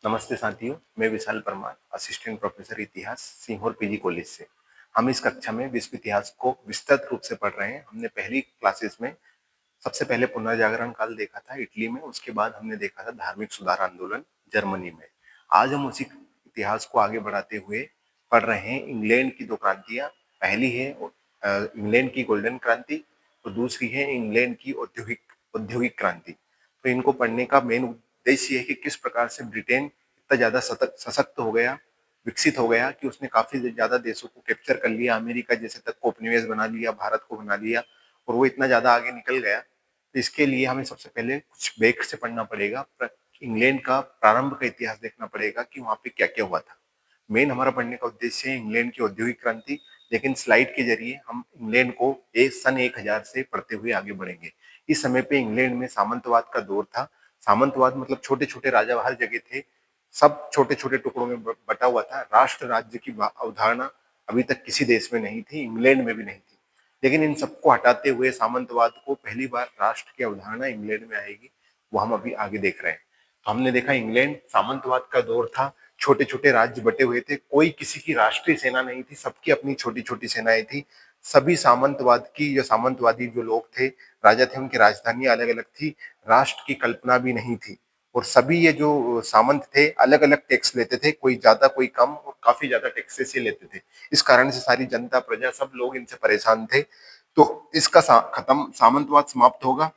नमस्ते साथियों, मैं विशाल परमार, असिस्टेंट प्रोफेसर इतिहास, सीहोर पीजी कॉलेज से। हम इस कक्षा में विश्व इतिहास को विस्तृत रूप से पढ़ रहे हैं। हमने पहली क्लासेस में सबसे पहले पुनर्जागरण काल देखा था इटली में, उसके बाद हमने देखा था धार्मिक सुधार आंदोलन जर्मनी में। आज हम उसी इतिहास को आगे बढ़ाते हुए पढ़ रहे हैं इंग्लैंड की दो क्रांतियां। पहली है इंग्लैंड की गोल्डन क्रांति और दूसरी है इंग्लैंड की औद्योगिक औद्योगिक क्रांति। तो इनको पढ़ने का मेन उद्देश्य है कि किस प्रकार से ब्रिटेन इतना ज्यादा सशक्त हो गया, विकसित हो गया कि उसने काफी ज्यादा देशों को कैप्चर कर लिया, अमेरिका जैसे तक को उपनिवेश बना लिया, भारत को बना लिया और वो इतना ज्यादा आगे निकल गया। तो इसके लिए हमें सबसे पहले कुछ बेक से पढ़ना पड़ेगा, इंग्लैंड का प्रारंभ का इतिहास देखना पड़ेगा कि वहां पे क्या क्या हुआ था। मेन हमारा पढ़ने का उद्देश्य है इंग्लैंड की औद्योगिक क्रांति, लेकिन स्लाइड के जरिए हम इंग्लैंड को सन 1000 से पढ़ते हुए आगे बढ़ेंगे। इस समय पे इंग्लैंड में सामंतवाद का दौर था। सामंतवाद मतलब छोटे छोटे राजा हर जगह थे, सब छोटे छोटे टुकड़ों में बटा हुआ था। राष्ट्र राज्य की अवधारणा अभी तक किसी देश में नहीं थी, इंग्लैंड में भी नहीं थी। लेकिन इन सबको हटाते हुए सामंतवाद को पहली बार राष्ट्र की अवधारणा इंग्लैंड में आएगी, वो हम अभी आगे देख रहे हैं। तो हमने देखा इंग्लैंड सामंतवाद का दौर था, छोटे छोटे राज्य बटे हुए थे, कोई किसी की राष्ट्रीय सेना नहीं थी, सबकी अपनी छोटी छोटी सेनाएं थी। सभी सामंतवाद की जो सामंतवादी जो लोग थे, राजा थे, उनकी राजधानियां अलग अलग थी, राष्ट्र की कल्पना भी नहीं थी। और सभी ये जो सामंत थे अलग अलग टैक्स लेते थे, कोई ज्यादा कोई कम, और काफी ज्यादा टैक्सेस ये लेते थे। इस कारण से सारी जनता प्रजा सब लोग इनसे परेशान थे। तो इसका खत्म सामंतवाद समाप्त होगा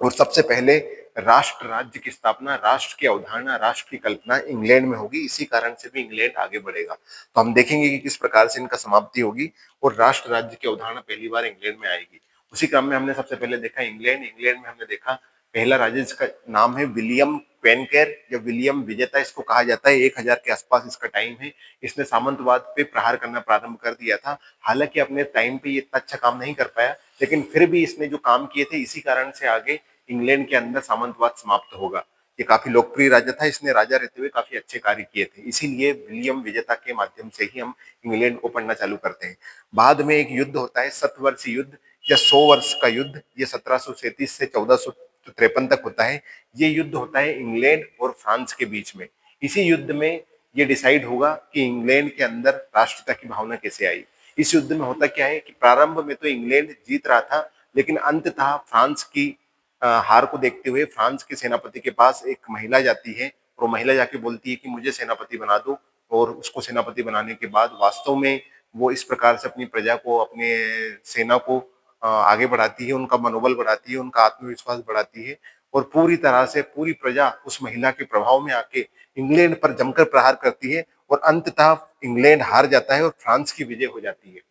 और सबसे पहले राष्ट्र राज्य की स्थापना, राष्ट्र की अवधारणा, राष्ट्र की कल्पना इंग्लैंड में होगी। इसी कारण से भी इंग्लैंड आगे बढ़ेगा। तो हम देखेंगे कि किस प्रकार से इनका समाप्ति होगी और राष्ट्र राज्य की अवधारणा पहली बार इंग्लैंड में आएगी। उसी क्रम में हमने सबसे पहले देखा इंग्लैंड। इंग्लैंड में हमने देखा पहला राजा जिसका नाम है विलियम पेनकेर या विलियम विजेता इसको कहा जाता है। 1000 के आसपास इसका टाइम है। इसने सामंतवाद पे प्रहार करना प्रारंभ कर दिया था। हालांकि अपने टाइम पे ये इतना अच्छा काम नहीं कर पाया, लेकिन फिर भी इसने जो काम किए थे इसी कारण से आगे इंग्लैंड के अंदर सामंतवाद समाप्त होगा। ये काफी लोकप्रिय राजा था, इसने राजा रहते हुए काफी अच्छे कार्य किए थे, इसीलिए विलियम विजेता के माध्यम से ही हम इंग्लैंड को पढ़ना चालू करते हैं। बाद में एक युद्ध होता है, शतवर्षीय युद्ध या 100 वर्ष का युद्ध। ये 1737 से 1453 तक होता है। ये युद्ध होता है इंग्लैंड और फ्रांस के बीच में। इसी युद्ध में ये डिसाइड होगा कि इंग्लैंड के अंदर राष्ट्रीयता की भावना कैसे आई। इस युद्ध में होता क्या है कि प्रारंभ में तो इंग्लैंड जीत रहा था, लेकिन अंततः फ्रांस की हार को देखते हुए फ्रांस के सेनापति के पास एक महिला जाती है और वो महिला जाके बोलती है कि मुझे सेनापति बना दो। और उसको सेनापति बनाने के बाद वास्तव में वो इस प्रकार से अपनी प्रजा को, अपने सेना को आगे बढ़ाती है, उनका मनोबल बढ़ाती है, उनका आत्मविश्वास बढ़ाती है और पूरी तरह से पूरी प्रजा उस महिला के प्रभाव में आके इंग्लैंड पर जमकर प्रहार करती है और अंततः इंग्लैंड हार जाता है और फ्रांस की विजय हो जाती है।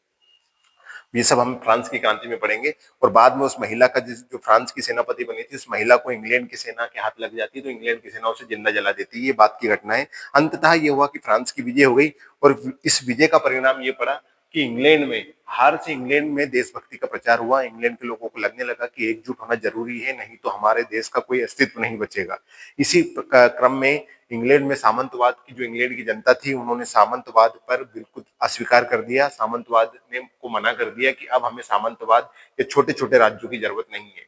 ये सब हम फ्रांस की क्रांति में पढ़ेंगे। और बाद में उस महिला का जो फ्रांस की सेनापति बनी थी, उस महिला को इंग्लैंड की सेना के हाथ लग जाती है, तो इंग्लैंड की सेना उसे जिंदा जला देती है। ये बात की घटना है। अंततः ये हुआ कि फ्रांस की विजय हो गई और इस विजय का परिणाम ये पड़ा कि इंग्लैंड में हार से इंग्लैंड में देशभक्ति का प्रचार हुआ। इंग्लैंड के लोगों को लगने लगा कि एकजुट होना जरूरी है, नहीं तो हमारे देश का कोई अस्तित्व नहीं बचेगा। इसी क्रम में इंग्लैंड में सामंतवाद की जो इंग्लैंड की जनता थी, उन्होंने सामंतवाद पर बिल्कुल अस्वीकार कर दिया। सामंतवाद ने को मना कर दिया कि अब हमें सामंतवाद या छोटे छोटे राज्यों की जरूरत नहीं है।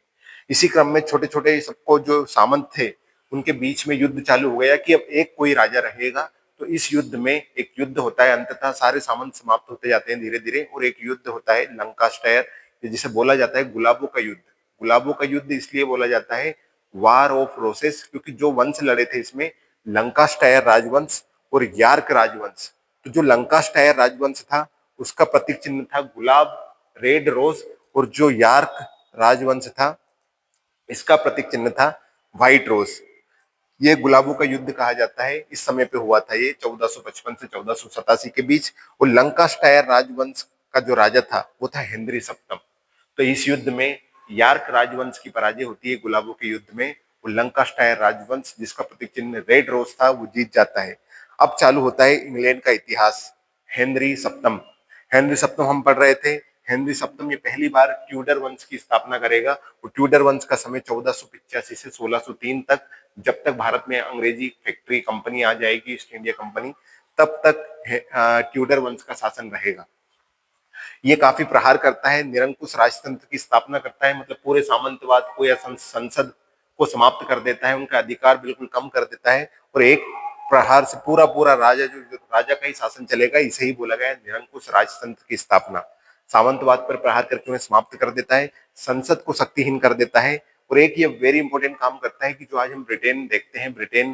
इसी क्रम में छोटे छोटे सबको जो सामंत थे उनके बीच में युद्ध चालू हो गया कि अब एक कोई राजा रहेगा। तो इस युद्ध में एक युद्ध होता है, अंततः सारे सामंत समाप्त होते जाते हैं धीरे धीरे, और एक युद्ध होता है लंकास्टायर, जिसे बोला जाता है गुलाबों का युद्ध। गुलाबों का युद्ध इसलिए बोला जाता है वार ऑफ रोसेस, क्योंकि जो वंश लड़े थे इसमें लंकास्टायर राजवंश और यार्क राजवंश। तो जो लंकास्टायर राजवंश था उसका प्रतीक चिन्ह था गुलाब, रेड रोज, और जो यार्क राजवंश था इसका प्रतीक चिन्ह था व्हाइट रोज। ये गुलाबों का युद्ध कहा जाता है। इस समय पे हुआ था ये 1455 से 1487 के बीच। और लंकास्टायर राजवंश का जो राजा था वो था हेनरी सप्तम। तो इस युद्ध में यार्क राजवंश की पराजय होती है गुलाबों के युद्ध में, और लंकास्टायर राजवंश जिसका प्रतीक चिन्ह रेड रोज था वो जीत जाता है। अब चालू होता है इंग्लैंड का इतिहास। हेनरी सप्तम, हेनरी सप्तम हम पढ़ रहे थे। हेनरी सप्तम ये पहली बार ट्यूडर वंश की स्थापना करेगा। और ट्यूडर वंश का समय 1485 से 1603 तक, जब तक भारत में अंग्रेजी फैक्ट्री कंपनी आ जाएगी, ईस्ट इंडिया कंपनी, तब तक ट्यूडर वंश का शासन रहेगा। ये काफी प्रहार करता है, निरंकुश राजतंत्र की स्थापना करता है, मतलब पूरे सामंतवाद को या संसद को समाप्त कर देता है, उनका अधिकार बिल्कुल कम कर देता है। और एक प्रहार से पूरा पूरा राजा जो राजा का ही शासन चलेगा, इसे ही बोला गया निरंकुश राजतंत्र की स्थापना। सामंतवाद पर प्रहार करके उन्हें समाप्त कर देता है, संसद को शक्तिहीन कर देता है। और एक ये वेरी इंपॉर्टेंट काम करता है कि जो आज हम ब्रिटेन देखते हैं, ब्रिटेन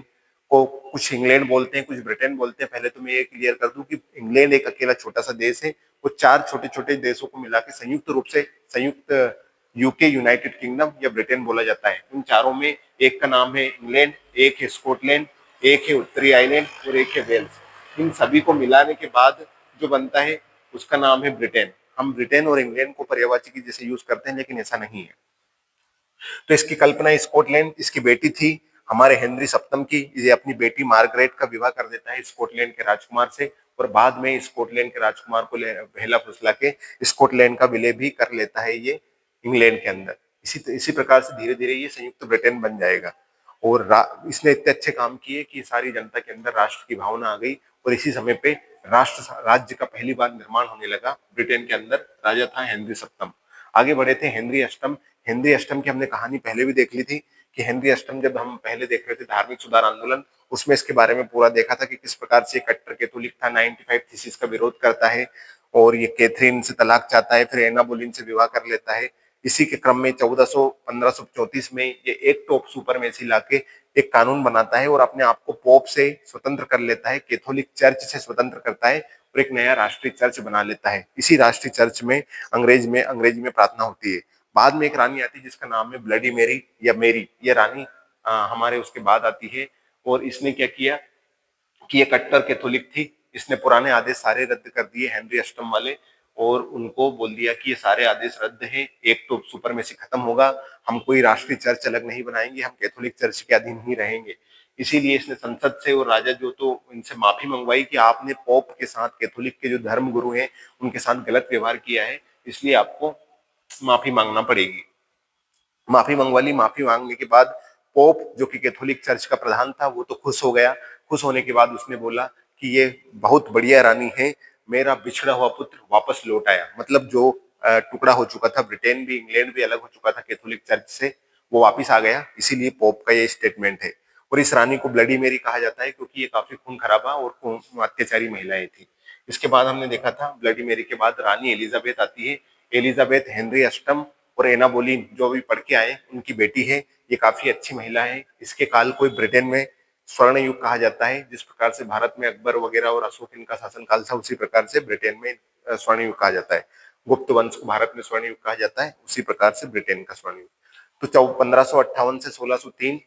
को कुछ इंग्लैंड बोलते हैं, कुछ ब्रिटेन बोलते हैं। पहले तो मैं ये क्लियर कर दूं कि इंग्लैंड एक अकेला छोटा सा देश है, वो 4 छोटे-छोटे देशों को मिला के संयुक्त रूप से संयुक्त यूके, यूनाइटेड किंगडम या ब्रिटेन बोला जाता है। उन चारों में एक का नाम है इंग्लैंड, एक है स्कॉटलैंड, एक है उत्तरी आयरलैंड और एक है वेल्स। इन सभी को मिलाने के बाद जो बनता है उसका नाम है ब्रिटेन। हम ब्रिटेन और इंग्लैंड को पर्यायवाची की जैसे यूज करते हैं, लेकिन ऐसा नहीं है। तो इसकी कल्पना स्कॉटलैंड, इसकी बेटी थी हमारे हेनरी सप्तम की। ये अपनी बेटी मार्गरेट का विवाह कर देता है स्कॉटलैंड के राजकुमार से, और बाद में स्कॉटलैंड के राजकुमार को बहला फुसला के स्कॉटलैंड का विलय भी कर लेता है ये इंग्लैंड के अंदर। इसी प्रकार से धीरे धीरे ये संयुक्त ब्रिटेन बन जाएगा। और इसने इतने अच्छे काम किए कि सारी जनता के अंदर राष्ट्र की भावना आ गई, और इसी समय पे राष्ट्र राज्य का पहली बार निर्माण होने लगा ब्रिटेन के अंदर। राजा था हेनरी सप्तम। आगे बढ़े थे हेनरी अष्टम। हेनरी अष्टम की हमने कहानी पहले भी देख ली थी कि हेनरी अष्टम, जब हम पहले देख रहे थे धार्मिक सुधार आंदोलन, उसमें इसके बारे में पूरा देखा था कि किस प्रकार से कट्टर कैथोलिक था, 95 थीसिस का विरोध करता है और ये कैथरीन से तलाक चाहता है, फिर एना बोलीन से विवाह कर लेता है। इसी के क्रम में 1534 में ये एक टॉप सुपरमेसी लाके एक कानून बनाता है और अपने आप को पोप से स्वतंत्र कर लेता है, कैथोलिक चर्च से स्वतंत्र करता है और एक नया राष्ट्रीय चर्च बना लेता है। इसी राष्ट्रीय चर्च में अंग्रेजी में प्रार्थना होती है। बाद में एक रानी आती है जिसका नाम है ब्लडी मेरी या मेरी। ये रानी हमारे उसके बाद आती है, और इसने क्या किया कि ये कट्टर कैथोलिक थी। इसने पुराने आदेश सारे रद्द कर दिए हेनरी अष्टम वाले, और उनको बोल दिया कि ये सारे आदेश रद्द हैं, एक तो सुपरमेसी खत्म होगा, हम कोई राष्ट्रीय चर्च अलग नहीं बनाएंगे, हम कैथोलिक चर्च के अधीन ही रहेंगे। इसीलिए इसने संसद से और राजा जो तो इनसे माफी मंगवाई कि आपने पोप के साथ, कैथोलिक के जो धर्म गुरु हैं उनके साथ गलत व्यवहार किया है, इसलिए आपको माफी मांगना पड़ेगी। माफी मंगवा ली। माफी मांगने के बाद पोप, जो कि कैथोलिक चर्च का प्रधान था, वो तो खुश हो गया। खुश होने के बाद उसने बोला कि ये बहुत बढ़िया रानी है, मेरा बिछड़ा हुआ पुत्र वापस लौट आया। मतलब जो टुकड़ा हो चुका था, ब्रिटेन भी इंग्लैंड भी अलग हो चुका था कैथोलिक चर्च से, वो वापिस आ गया। इसीलिए पोप का ये स्टेटमेंट है। और इस रानी को ब्लडी मेरी कहा जाता है क्योंकि ये काफी खून खराबा और अत्याचारी महिलाएं थी। इसके बाद हमने देखा था ब्लडी मेरी के बाद रानी एलिजाबेथ आती है। एलिजाबेथ हेनरी अष्टम और एना बोलीन जो अभी पढ़ के आए उनकी बेटी है। ये काफी अच्छी महिला है। इसके काल को ब्रिटेन में स्वर्ण युग कहा जाता है। जिस प्रकार से भारत में अकबर वगैरह और अशोक इनका शासन काल था, उसी प्रकार से ब्रिटेन में स्वर्ण युग कहा जाता है। गुप्त वंश को भारत में स्वर्ण युग कहा जाता है, उसी प्रकार से ब्रिटेन का स्वर्ण युग। तो 1558 से 1603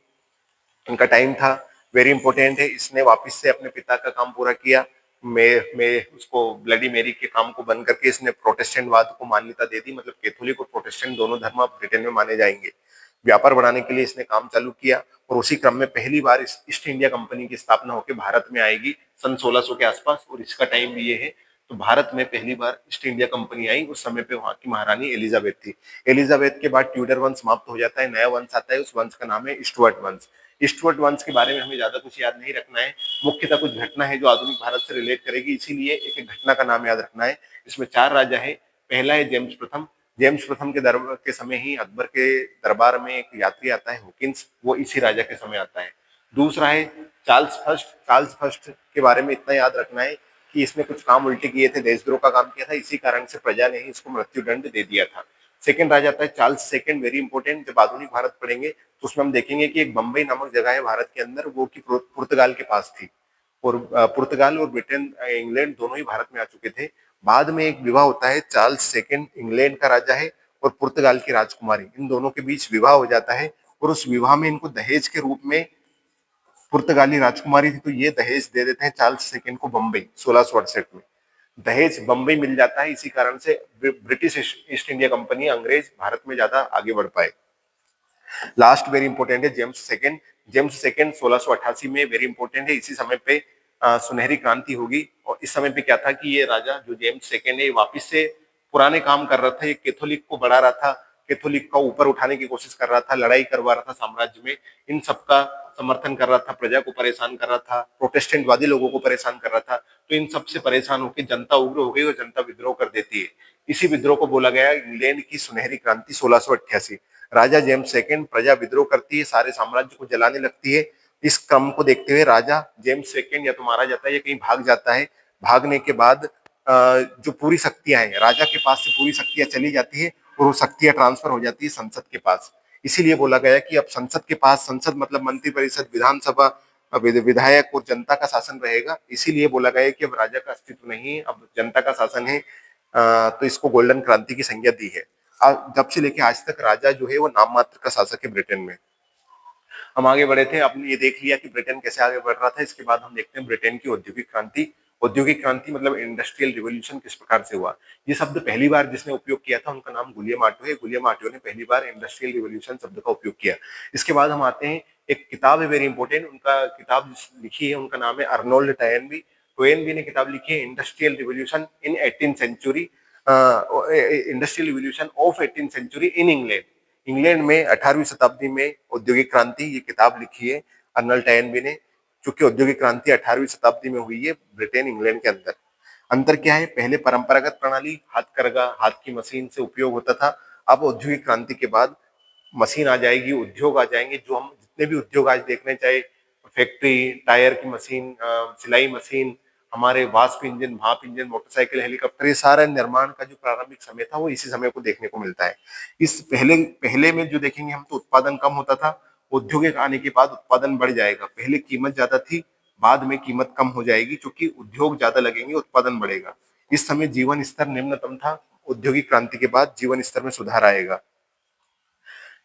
इनका टाइम था। वेरी इंपॉर्टेंट है। इसने वापस से अपने पिता का काम पूरा किया। मैं उसको ब्लडी मेरी के काम को बंद करके इसने प्रोटेस्टेंट वाद को मान्यता दे दी। मतलब कैथोलिक और प्रोटेस्टेंट दोनों धर्म अब ब्रिटेन में माने जाएंगे। व्यापार बढ़ाने के लिए इसने काम चालू किया, और उसी क्रम में पहली बार ईस्ट इंडिया कंपनी की स्थापना होकर भारत में आएगी सन 1600 के आसपास, और इसका टाइम भी ये है। तो भारत में पहली बार ईस्ट इंडिया कंपनी आई, उस समय पे वहां की महारानी एलिजाबेथ थी। एलिजाबेथ के बाद ट्यूडर वंश समाप्त हो जाता है, नया वंश आता है। उस वंश का नाम है स्टुअर्ट वंश। स्टुअर्ट वंश के बारे में हमें ज्यादा कुछ याद नहीं रखना है, मुख्यतः कुछ घटना है जो आधुनिक भारत से रिलेट करेगी, इसीलिए एक एक घटना का नाम याद रखना है। इसमें 4 राजा है। पहला है जेम्स प्रथम। जेम्स प्रथम के दरबार के समय ही अकबर के दरबार में एक यात्री आता है हॉकिंस, वो इसी राजा के समय आता है। दूसरा है चार्ल्स फर्स्ट। चार्ल्स फर्स्ट के बारे में इतना याद रखना है कि इसने कुछ काम उल्टे किए थे, देशद्रोह का काम किया था, इसी कारण से प्रजा ने ही इसको मृत्युदंड दे दिया था। सेकंड राजा आता है चार्ल्स सेकंड। Very important. जब आधुनिक भारत पढ़ेंगे तो उसमें हम देखेंगे कि एक बंबई नामक जगह है भारत के अंदर, वो की पुर्तगाल के पास थी। और पुर्तगाल और ब्रिटेन, इंग्लैंड दोनों ही भारत में आ चुके थे। बाद में एक विवाह होता है। चार्ल्स सेकंड इंग्लैंड का राजा है और पुर्तगाल की राजकुमारी, इन दोनों के बीच विवाह हो जाता है। और उस विवाह में इनको दहेज के रूप में, पुर्तगाली राजकुमारी थी तो ये दहेज दे देते हैं चार्ल्स सेकंड को बंबई 1668 में। दहेज बंबई मिल जाता है, इसी कारण से ब्रिटिश ईस्ट इंडिया कंपनी, अंग्रेज भारत में ज्यादा आगे बढ़ पाए। लास्ट वेरी इंपॉर्टेंट है जेम्स सेकंड। जेम्स सेकंड 1688 में, वेरी इंपॉर्टेंट है। इसी समय पे सुनहरी क्रांति होगी, और इस समय पे क्या था कि ये राजा जो जेम्स सेकंड है वापिस से पुराने काम कर रहा था। ये कैथोलिक को बढ़ा रहा था, कैथोलिक का ऊपर उठाने की कोशिश कर रहा था, लड़ाई करवा रहा था साम्राज्य में, इन सबका समर्थन कर रहा था, प्रजा को परेशान कर रहा था, प्रोटेस्टेंटवादी लोगों को परेशान कर रहा था। तो इन सबसे परेशान होकर जनता उग्र हो गई और जनता विद्रोह कर देती है। इसी विद्रोह को बोला गया इंग्लैंड की सुनहरी क्रांति 1688। राजा जेम्स सेकंड, प्रजा विद्रोह करती है, सारे साम्राज्य को जलाने लगती है। इस क्रम को देखते हुए राजा जेम्स सेकंड या तो मारा जाता है या कहीं भाग जाता है। भागने के बाद जो पूरी शक्तियां हैं राजा के पास से पूरी शक्तियां चली जाती है और वो शक्तियां ट्रांसफर हो जाती है संसद के पास। इसीलिए बोला गया कि अब संसद के पास, संसद मतलब मंत्रिपरिषद, विधानसभा, विधायक और जनता का शासन रहेगा। इसीलिए बोला गया कि अब राजा का अस्तित्व नहीं है, अब जनता का शासन है। तो इसको गोल्डन क्रांति की संज्ञा दी है। जब से लेके आज तक राजा जो है वो नाम मात्र का शासक है ब्रिटेन में। हम आगे बढ़े थे, आपने ये देख लिया कि ब्रिटेन कैसे आगे बढ़ रहा था। इसके बाद हम देखते हैं ब्रिटेन की औद्योगिक क्रांति। औद्योगिक क्रांति मतलब इंडस्ट्रियल रिवॉल्यूशन किस प्रकार से हुआ। ये शब्द पहली बार जिसने उपयोग किया था उनका नाम गुलियम आटो है। गुलियम आटो ने पहली बार इंडस्ट्रियल रिवॉल्यूशन शब्द का उपयोग किया। इसके बाद हम आते हैं, एक किताब है वेरी इंपॉर्टेंट, उनका किताब लिखी है, उनका नाम है अर्नोल्ड टोयनबी। टोयनबी ने किताब लिखी है industrial revolution in 18th century, industrial revolution of 18th century in England. England में 18वीं शताब्दी में औद्योगिक क्रांति, ये किताब लिखी है अर्नल्ड टोयनबी ने। चूंकि औद्योगिक क्रांति 18वीं शताब्दी में हुई है ब्रिटेन इंग्लैंड के अंदर। अंतर क्या है, पहले परंपरागत प्रणाली हाथकरघा, हाथ की मशीन से उपयोग होता था। अब औद्योगिक क्रांति के बाद मशीन आ जाएगी, उद्योग आ जाएंगे। जो हम जितने भी उद्योग आज देख रहे हैं, चाहे फैक्ट्री, टायर की मशीन, सिलाई मशीन, हमारे वाष्प इंजन, भाप इंजन, मोटरसाइकिल, हेलीकॉप्टर, ये सारा निर्माण का जो प्रारंभिक समय था वो इसी समय को देखने को मिलता है। इस पहले पहले में जो देखेंगे हम, तो उत्पादन कम होता था। औद्योगिक आने के बाद उत्पादन बढ़ जाएगा। पहले कीमत ज्यादा थी, बाद में कीमत कम हो जाएगी, क्योंकि उद्योग ज्यादा लगेंगे, उत्पादन बढ़ेगा। इस समय जीवन स्तर निम्नतम था। औद्योगिक क्रांति के बाद जीवन स्तर में सुधार आएगा।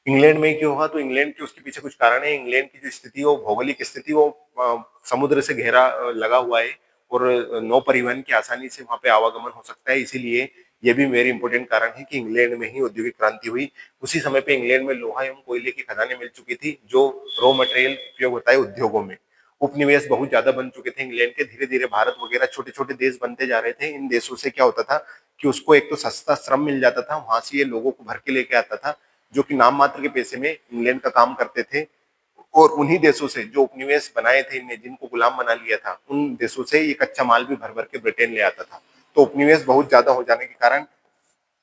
इंग्लैंड में क्यों हुआ, तो इंग्लैंड के उसके पीछे कुछ कारण है। इंग्लैंड की जो स्थिति, वो भौगोलिक स्थिति, वो समुद्र से घेरा लगा हुआ है और नौ परिवहन की आसानी से वहां पे आवागमन हो सकता है। इसीलिए ये भी वेरी इंपॉर्टेंट कारण है कि इंग्लैंड में ही औद्योगिक क्रांति हुई। उसी समय पे इंग्लैंड में लोहा एवं कोयले की खदानें मिल चुकी थी, जो रॉ मटेरियल उपयोग होता है उद्योगों में। उपनिवेश बहुत ज्यादा बन चुके थे इंग्लैंड के। धीरे धीरे भारत वगैरह छोटे छोटे देश बनते जा रहे थे। इन देशों से क्या होता था कि उसको एक तो सस्ता श्रम मिल जाता था, वहां से ये लोगों को भर के लेके आता था, जो कि नाम मात्र के पैसे में इंग्लैंड का काम करते थे। और उन्हीं देशों से, जो उपनिवेश बनाए थे इनने, जिनको गुलाम बना लिया था, उन देशों से ये कच्चा माल भी भर भर के ब्रिटेन ले आता था। तो उपनिवेश बहुत ज्यादा हो जाने के कारण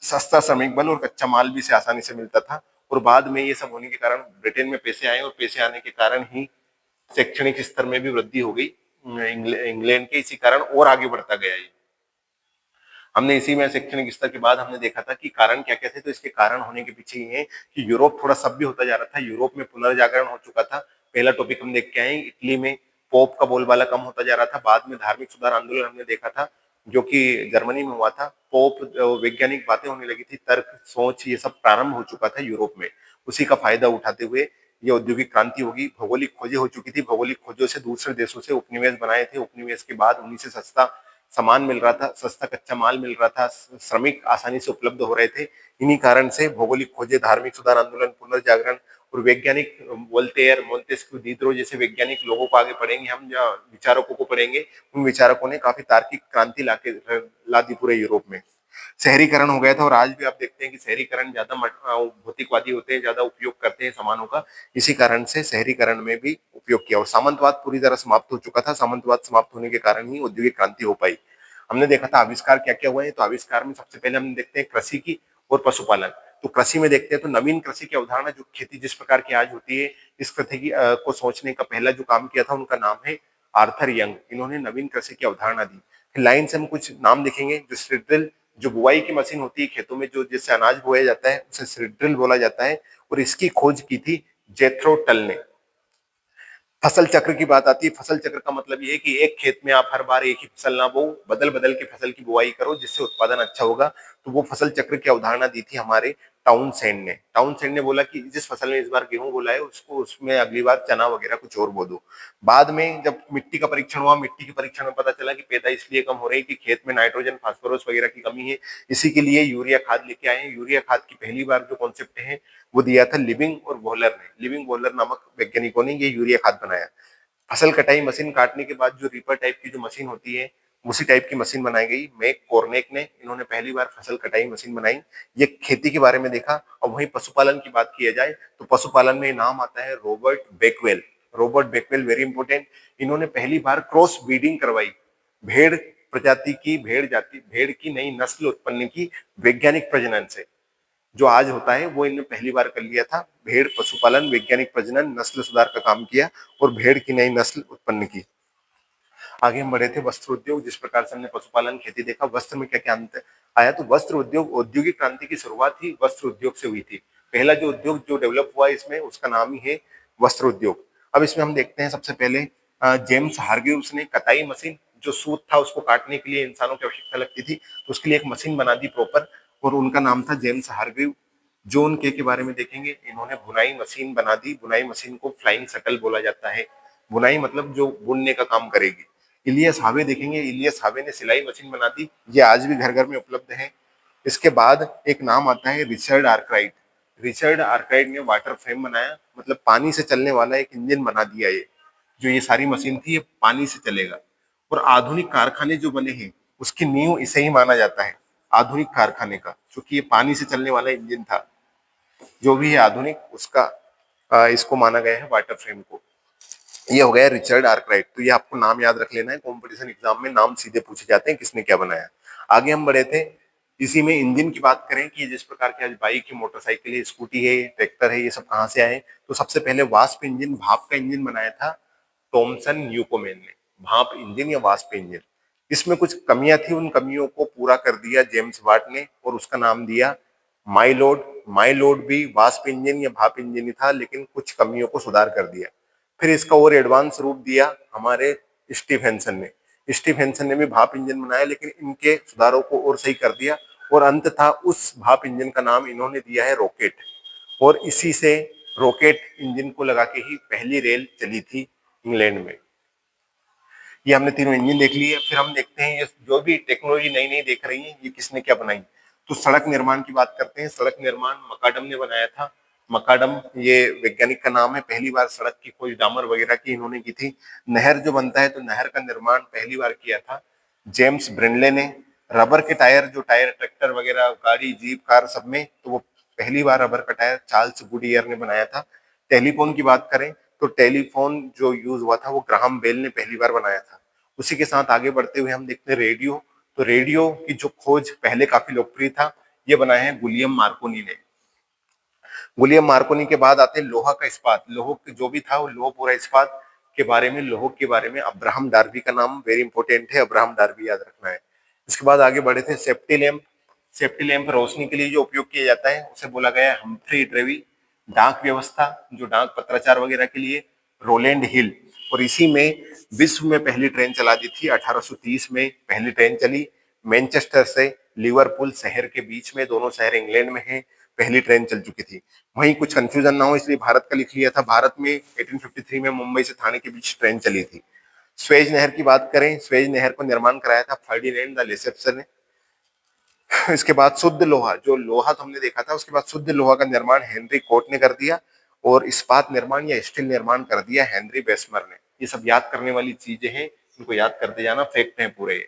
सस्ता श्रमिक बल और कच्चा माल भी से आसानी से मिलता था। और बाद में ये सब होने के कारण ब्रिटेन में पैसे आए, और पैसे आने के कारण ही शैक्षणिक स्तर में भी वृद्धि हो गई इंग्लैंड के। इसी कारण और आगे बढ़ता गया ये। हमने इसी में शैक्षणिक स्तर के बाद हमने देखा था कि कारण क्या क्या थे। तो इसके कारण होने के पीछे ये है कि यूरोप थोड़ा सभ्य होता जा रहा था। यूरोप में पुनर्जागरण हो चुका था। पहला टॉपिक हम देख के आए, इटली में पोप का बोलबाला कम होता जा रहा था। बाद में धार्मिक सुधार आंदोलन हमने देखा था, जो कि जर्मनी में हुआ था। पोप, वैज्ञानिक बातें होने लगी थी, तर्क, सोच, ये सब प्रारंभ हो चुका था यूरोप में। उसी का फायदा उठाते हुए ये औद्योगिक क्रांति होगी। भौगोलिक खोजें हो चुकी थी, भौगोलिक खोजों से दूसरे देशों से उपनिवेश बनाए थे। उपनिवेश के बाद उन्हीं से सस्ता सामान मिल रहा था, सस्ता कच्चा माल मिल रहा था, श्रमिक आसानी से उपलब्ध हो रहे थे। इन्हीं कारण से भौगोलिक खोजें, धार्मिक सुधार आंदोलन, पुनर्जागरण और वैज्ञानिक वोल्टेयर, मोंटेस्क्यू, दीदरो जैसे वैज्ञानिक लोगों को आगे पढ़ेंगे हम, या विचारकों को पढ़ेंगे। उन विचारकों ने काफी तार्किक क्रांति ला दी पूरे यूरोप में। शहरीकरण हो गया था, और आज भी आप देखते हैं कि शहरीकरण ज्यादा भौतिकवादी होते हैं, ज्यादा उपयोग करते हैं सामानों का। इसी कारण से शहरीकरण में भी उपयोग किया। और सामंतवाद पूरी तरह समाप्त हो चुका था। सामंतवाद समाप्त होने के कारण ही औद्योगिक क्रांति हो पाई। हमने देखा था आविष्कार क्या क्या हुए हैं। तो आविष्कार में सबसे पहले हम देखते हैं कृषि की और पशुपालन। तो कृषि में देखते हैं तो नवीन कृषि की अवधारणा, जो खेती जिस प्रकार की आज होती है, इस कृषि की को सोचने का पहला जो काम किया था, उनका नाम है आर्थर यंग। इन्होंने नवीन कृषि की अवधारणा दी। फिर लाइन से हम कुछ नाम देखेंगे। जो सीड्रिल, जो बुआई की मशीन होती है खेतों में, जो जिससे अनाज बोया जाता है, उसे सीड्रिल बोला जाता है। और इसकी खोज की थी जेथरो टल ने। फसल चक्र की बात आती है। फसल चक्र का मतलब ये है कि एक खेत में आप हर बार एक ही फसल ना बो, बदल बदल के फसल की बुआई करो, जिससे उत्पादन अच्छा होगा। तो वो फसल चक्र की अवधारणा दी थी हमारे टाउनसेंड ने। टाउनसेंड ने बोला कि जिस फसल में इस बार गेहूं बोला है, उसको उसमें अगली बार चना वगैरह कुछ और बो दो। बाद में जब मिट्टी का परीक्षण हुआ, मिट्टी के परीक्षण में पता चला कि पैदा इसलिए कम हो रही है कि खेत में नाइट्रोजन, फास्फोरस वगैरह की कमी है। इसी के लिए यूरिया खाद लेके आए हैं। यूरिया खाद की पहली बार जो कॉन्सेप्ट है वो दिया था लिविंग और वॉलर ने। लिविंग वॉलर नामक वैज्ञानिकों ने ये यूरिया खाद बनाया। फसल कटाई मशीन, काटने के बाद जो रीपर टाइप की जो मशीन होती है, उसी टाइप की मशीन बनाई गई। मैक कॉर्नेक ने, इन्होंने पहली बार फसल कटाई मशीन बनाई। ये खेती के बारे में देखा। और वहीं पशुपालन की बात किया जाए तो पशुपालन में नाम आता है Robert Bakewell. Robert Bakewell very important. इन्होंने पहली बार क्रॉस ब्रीडिंग करवाई। भेड़ प्रजाति की, भेड़ की नई नस्ल उत्पन्न की वैज्ञानिक प्रजनन से। जो आज होता है वो इन्होंने पहली बार कर लिया था। भेड़ पशुपालन, वैज्ञानिक प्रजनन, नस्ल सुधार का काम किया और भेड़ की नई नस्ल उत्पन्न की। आगे हम बढ़े थे वस्त्र उद्योग। जिस प्रकार से हमने पशुपालन, खेती देखा, वस्त्र में क्या क्या अंतर आया, तो वस्त्र उद्योग, औद्योगिक क्रांति की शुरुआत ही वस्त्र उद्योग से हुई थी। पहला जो उद्योग जो डेवलप हुआ इसमें, उसका नाम ही है वस्त्र उद्योग। अब इसमें हम देखते हैं सबसे पहले जेम्स हारग्रीव्स ने कताई मशीन, जो सूत था उसको काटने के लिए इंसानों की आवश्यकता लगती थी, तो उसके लिए एक मशीन बना दी प्रॉपर, और उनका नाम था जेम्स हारग्रीव। जोन के बारे में देखेंगे, इन्होंने बुनाई मशीन बना दी। बुनाई मशीन को फ्लाइंग शटल बोला जाता है। बुनाई मतलब जो बुनने का काम करेगी। इलियस हावे देखेंगे, इलियस हावे ने सिलाई मशीन बना दी, ये आज भी घर घर में उपलब्ध है। इसके बाद एक नाम आता है रिचर्ड आर्कराइट। रिचर्ड आर्कराइट ने वाटर फ्रेम बनाया, मतलब पानी से चलने वाला एक इंजन बना दिया। ये जो ये सारी मशीन थी, ये पानी से चलेगा। और आधुनिक कारखाने जो बने हैं, उसकी नींव इसे ही माना जाता है, आधुनिक कारखाने का, क्योंकि ये पानी से चलने वाला इंजन था। जो भी है आधुनिक, उसका इसको माना गया है, वाटर फ्रेम को। ये हो गया रिचर्ड आर्कराइट। तो ये आपको नाम याद रख लेना है, कंपटीशन एग्जाम में नाम सीधे पूछे जाते हैं, किसने क्या बनाया। आगे हम बढ़े थे, इसी में इंजन की बात करें कि जिस प्रकार के आज बाइक है, मोटरसाइकिल है, स्कूटी है, ट्रैक्टर है, ये सब कहाँ से आए, तो सबसे पहले वास्प इंजन, भाप का इंजन बनाया था टॉमसन न्यूकोमेन ने। भाप इंजन या वास्प इंजन, इसमें कुछ कमियां थी, उन कमियों को पूरा कर दिया जेम्स वाट ने, और उसका नाम दिया माइलोड। माइलोड भी वास्प इंजन या भाप इंजन ही था, लेकिन कुछ कमियों को सुधार कर दिया। फिर इसका और एडवांस रूप दिया हमारे स्टीव हेंसन ने। स्टीव हेंसन ने भी भाप इंजन बनाया, लेकिन इनके सुधारों को और सही कर दिया, और अंत था उस भाप इंजन का नाम इन्होंने दिया है रॉकेट। और इसी से रॉकेट इंजन को लगा के ही पहली रेल चली थी इंग्लैंड में। ये हमने तीनों इंजन देख लिए। फिर हम देखते हैं ये जो भी टेक्नोलॉजी नई नई देख रही है, ये किसने क्या बनाई। तो सड़क निर्माण की बात करते हैं। सड़क निर्माण मकाडम ने बनाया था। मकाडम ये वैज्ञानिक का नाम है। पहली बार सड़क की खोज डामर वगैरह की इन्होंने की थी। नहर जो बनता है, तो नहर का निर्माण पहली बार किया था जेम्स ब्रिनले ने। रबर के टायर, जो टायर ट्रैक्टर वगैरह, गाड़ी, जीप, कार, सब में, तो वो पहली बार रबर का टायर चार्ल्स गुडियर ने बनाया था। टेलीफोन की बात करें, तो टेलीफोन जो यूज हुआ था, वो ग्राहम बेल ने पहली बार बनाया था। उसी के साथ आगे बढ़ते हुए हम देखते हैं रेडियो। तो रेडियो की जो खोज पहले काफी लोकप्रिय था, ये बनाया है गुलियम मार्कोनी ने। गुलियम मार्कोनी के बाद आते हैं लोहा का इस्पात। लोह जो भी था, वो लोह पूरा इस्पात के बारे में, लोह के बारे में अब्राहम डार्बी का नाम वेरी इंपॉर्टेंट है, अब्राहम डार्बी याद रखना है। इसके बाद आगे बढ़े थे सेफ्टी लैंप। सेफ्टी लैंप रोशनी के लिए जो उपयोग किया जाता है, उसे बोला गया है हम्फ्री डेवी। डाक व्यवस्था, जो डाक पत्राचार वगैरह के लिए, रोलैंड हिल। और इसी में विश्व में पहली ट्रेन चला दी थी, 1830 में पहली ट्रेन चली मैनचेस्टर से लिवरपूल शहर के बीच में, दोनों शहर इंग्लैंड में हैं, पहली ट्रेन चल चुकी थी। वहीं कुछ कंफ्यूजन ना हो इसलिए भारत का लिख लिया था। भारत में 1853 में मुंबई से थाने के बीच ट्रेन चली थी। स्वेज नहर की बात करें, स्वेज नहर को निर्माण कराया था फर्डिनेंड द लेसेप्सन ने। इसके बाद शुद्ध लोहा, जो लोहा तो हमने देखा था, उसके बाद शुद्ध लोहा का निर्माण हेनरी कोट ने कर दिया, और इस्पात निर्माण या स्टील निर्माण कर दिया हेनरी बेस्मर ने। ये सब याद करने वाली चीजें हैं, इनको याद करते जाना, फैक्ट है पूरे।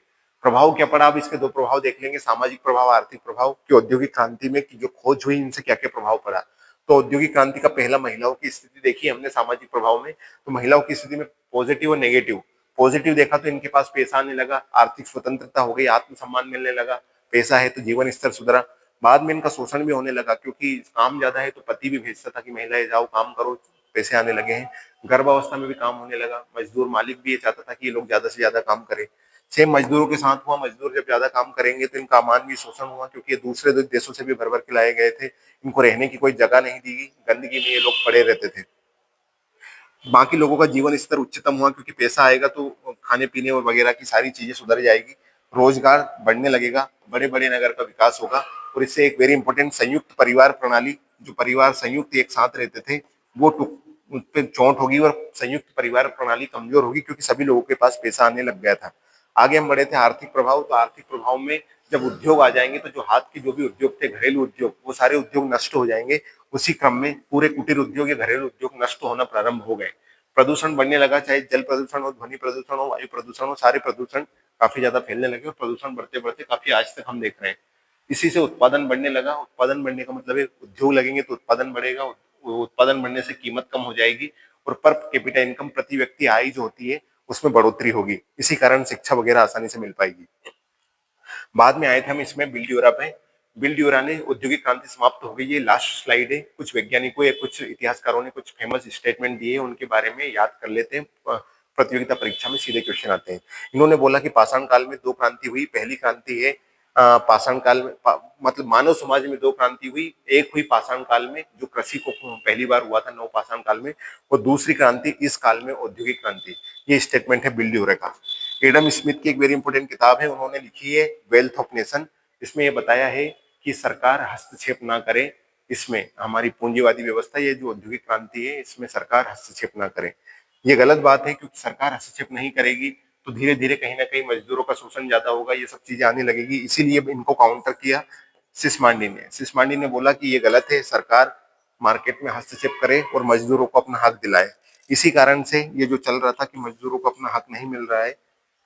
प्रभाव क्या पड़ा, अब इसके दो प्रभाव देख लेंगे, सामाजिक प्रभाव, आर्थिक प्रभाव, कि औद्योगिक क्रांति में की जो खोज हुई, इनसे क्या क्या प्रभाव पड़ा। तो औद्योगिक क्रांति का पहला महिलाओं की स्थिति देखी हमने सामाजिक प्रभाव में। तो महिलाओं की स्थिति में पॉजिटिव और नेगेटिव। पॉजिटिव देखा तो इनके पास पैसा आने लगा, आर्थिक स्वतंत्रता हो गई, आत्मसम्मान मिलने लगा, पैसा है तो जीवन स्तर सुधरा। बाद में इनका शोषण भी होने लगा, क्योंकि काम ज्यादा है तो पति भी भेजता था कि महिलाएं जाओ काम करो, पैसे आने लगे हैं। गर्भावस्था में भी काम होने लगा। मजदूर मालिक भी ये चाहता था कि ये लोग ज्यादा से ज्यादा काम करें। सेम मजदूरों के साथ हुआ। मजदूर जब ज्यादा काम करेंगे तो इनका अमानवीय शोषण हुआ, क्योंकि ये दूसरे देशों से भी भर भर के लाए गए थे। इनको रहने की कोई जगह नहीं दी गई, गंदगी में ये लोग पड़े रहते थे। बाकी लोगों का जीवन स्तर उच्चतम हुआ, क्योंकि पैसा आएगा तो खाने पीने और वगैरह की सारी चीजें सुधर जाएगी, रोजगार बढ़ने लगेगा, बड़े बड़े नगर का विकास होगा। और इससे एक वेरी इंपॉर्टेंट संयुक्त परिवार प्रणाली, जो परिवार संयुक्त एक साथ रहते थे, वो उन पे चोट होगी, और संयुक्त परिवार प्रणाली कमजोर होगी, क्योंकि सभी लोगों के पास पैसा आने लग गया था। आगे हम बढ़े थे आर्थिक प्रभाव। तो आर्थिक प्रभाव में जब उद्योग आ जाएंगे, तो जो हाथ के जो भी उद्योग थे, घरेलू उद्योग, वो सारे उद्योग नष्ट हो जाएंगे। उसी क्रम में पूरे कुटीर उद्योग या घरेलू उद्योग नष्ट होना प्रारंभ हो गए। प्रदूषण बढ़ने लगा, चाहे जल प्रदूषण हो, ध्वनि प्रदूषण हो, वायु प्रदूषण हो, सारे प्रदूषण काफी ज्यादा फैलने लगे, और प्रदूषण बढ़ते बढ़ते काफी आज तक हम देख रहे हैं। इसी से उत्पादन बढ़ने लगा। उत्पादन बढ़ने का मतलब है उद्योग लगेंगे तो उत्पादन बढ़ेगा, उत्पादन बढ़ने से कीमत कम हो जाएगी, और पर कैपिटा इनकम, प्रति व्यक्ति आय जो होती है, उसमें बढ़ोतरी होगी। इसी कारण शिक्षा वगैरह आसानी से मिल पाएगी। बाद में आए थे हम इसमें बिल्ड यूरोप है। बिल ड्यूरा ने औद्योगिक क्रांति समाप्त हो गई, ये लास्ट स्लाइड है। कुछ वैज्ञानिकों या कुछ इतिहासकारों ने कुछ फेमस स्टेटमेंट दिए, उनके बारे में याद कर लेते हैं। प्रतियोगिता परीक्षा में सीधे क्वेश्चन आते हैं। इन्होंने बोला कि पाषाण काल में दो क्रांति हुई। पहली क्रांति है पाषाण काल में, मतलब मानव समाज में दो क्रांति हुई। एक हुई पाषाण काल में, जो कृषि को पहली बार हुआ था नव पाषाण काल में, और दूसरी क्रांति इस काल में औद्योगिक क्रांति। ये स्टेटमेंट है बिल ड्यूरे का। एडम स्मिथ की एक वेरी इंपॉर्टेंट किताब है, उन्होंने लिखी है वेल्थ ऑफ नेशन। इसमें यह बताया है कि सरकार हस्तक्षेप ना करे इसमें, हमारी पूंजीवादी व्यवस्था, ये जो औद्योगिक क्रांति है इसमें सरकार हस्तक्षेप ना करे। ये गलत बात है, क्योंकि सरकार हस्तक्षेप नहीं करेगी तो धीरे धीरे कहीं ना कहीं मजदूरों का शोषण ज्यादा होगा, ये सब चीजें आने लगेगी। इसीलिए इनको काउंटर किया सिसमांडी ने। सिसमांडी ने बोला कि ये गलत है, सरकार मार्केट में हस्तक्षेप करे और मजदूरों को अपना हक दिलाए। इसी कारण से ये जो चल रहा था कि मजदूरों को अपना हक नहीं मिल रहा है,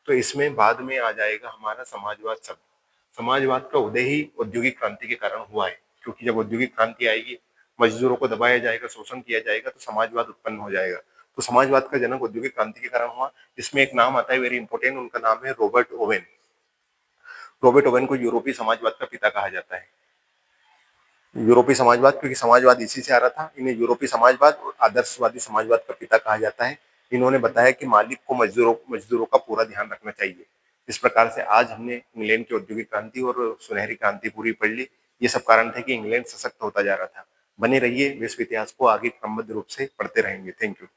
तो इसमें बाद में आ जाएगा हमारा समाजवाद शब्द। समाजवाद का उदय ही औद्योगिक क्रांति के कारण हुआ है, क्योंकि जब औद्योगिक क्रांति आएगी, मजदूरों को दबाया जाएगा, शोषण किया जाएगा, तो समाजवाद उत्पन्न हो जाएगा। तो समाजवाद का जनक औद्योगिक क्रांति के कारण हुआ। इसमें एक नाम आता है वेरी इंपॉर्टेंट, उनका नाम है रॉबर्ट ओवेन। रॉबर्ट ओवेन को यूरोपीय समाजवाद का पिता कहा जाता है। यूरोपीय समाजवाद, क्योंकि समाजवाद इसी से आ रहा था, इन्हें यूरोपीय समाजवाद और आदर्शवादी समाजवाद का पिता कहा जाता है। इन्होंने बताया कि मालिक को मजदूरों का पूरा ध्यान रखना चाहिए। इस प्रकार से आज हमने इंग्लैंड की औद्योगिक क्रांति और सुनहरी क्रांति पूरी पढ़ ली। ये सब कारण थे कि इंग्लैंड सशक्त होता जा रहा था। बने रहिए, विश्व इतिहास को आगे क्रमबद्ध रूप से पढ़ते रहेंगे। Thank you.